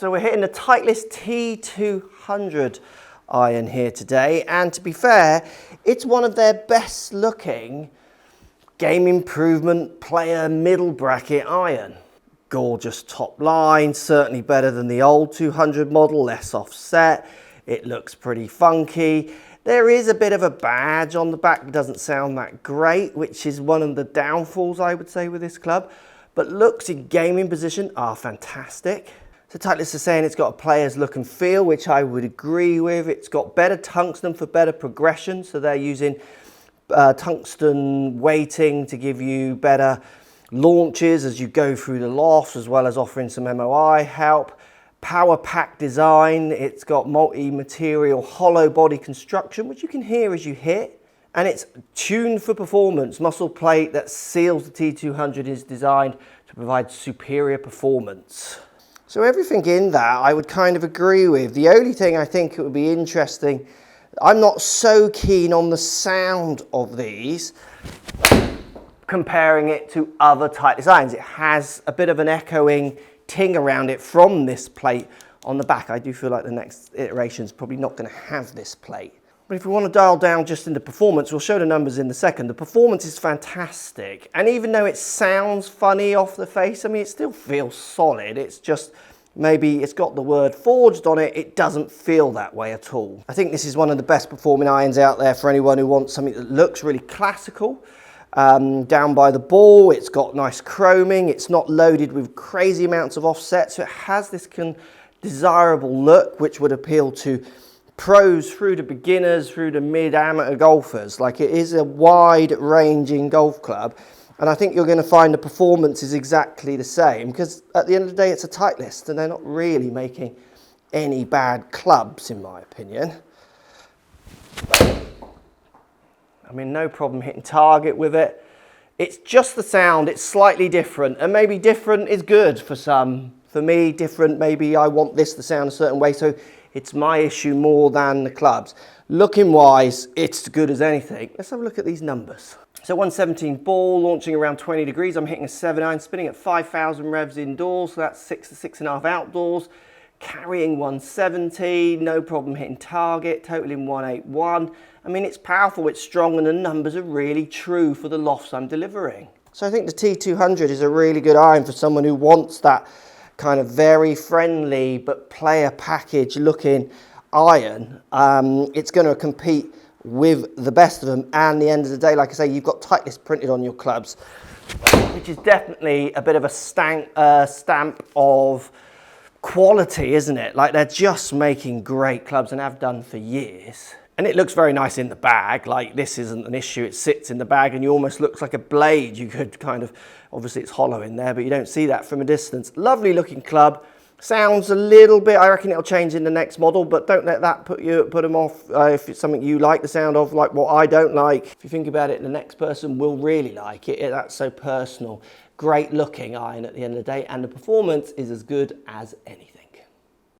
So we're hitting the Titleist T200 iron here today, and to be fair, it's one of their best looking game improvement player middle bracket iron. Gorgeous top line, certainly better than the old 200 model, less offset. It looks pretty funky. There is a bit of a badge on the back, doesn't sound that great, which is one of the downfalls I would say with this club, but looks in gaming position are fantastic. So Titleist is saying it's got a player's look and feel, which I would agree with. It's got better tungsten for better progression, so they're using tungsten weighting to give you better launches as you go through the lofts, as well as offering some MOI help. Power pack design, it's got multi-material hollow body construction, which you can hear as you hit. And it's tuned for performance. Muscle plate that seals the T200 is designed to provide superior performance. So everything in that I would kind of agree with. The only thing I think it would be interesting, I'm not so keen on the sound of these, comparing it to other Titleist irons. It has a bit of an echoing ting around it from this plate on the back. I do feel like the next iteration is probably not going to have this plate. But if we want to dial down just into performance, we'll show the numbers in a second. The performance is fantastic. And even though it sounds funny off the face, I mean, it still feels solid. It's just maybe it's got the word forged on it. It doesn't feel that way at all. I think this is one of the best performing irons out there for anyone who wants something that looks really classical. Down by the ball, it's got nice chroming. It's not loaded with crazy amounts of offset. So it has this desirable look, which would appeal to pros through to beginners, through to mid-amateur golfers. Like, it is a wide-ranging golf club, and I think you're going to find the performance is exactly the same, because at the end of the day it's a Titleist and they're not really making any bad clubs, in my opinion. I mean, no problem hitting target with it. It's just the sound, it's slightly different, and maybe different is good for some. For me, different, maybe I want this to sound a certain way, so it's my issue more than the clubs. Looking wise, it's as good as anything. Let's have a look at these numbers. So 117 ball, launching around 20 degrees. I'm hitting a 7-iron, spinning at 5,000 revs indoors, so that's 6 to 6.5 outdoors. Carrying 170, no problem hitting target, totaling 181. I mean, it's powerful, it's strong, and the numbers are really true for the lofts I'm delivering. So I think the T200 is a really good iron for someone who wants that kind of very friendly but player package looking iron. It's going to compete with the best of them, and at the end of the day, like I say, you've got Titleist printed on your clubs, which is definitely a bit of a stamp of quality, isn't it? Like, they're just making great clubs and have done for years. And it looks very nice in the bag. Like, this isn't an issue. It sits in the bag and you almost looks like a blade. You could kind of, obviously it's hollow in there, but you don't see that from a distance. Lovely looking club. Sounds a little bit, I reckon it'll change in the next model, but don't let that put them off if it's something you like the sound of, like what I don't like. If you think about it, the next person will really like it. That's so personal. Great looking iron at the end of the day, and the performance is as good as anything.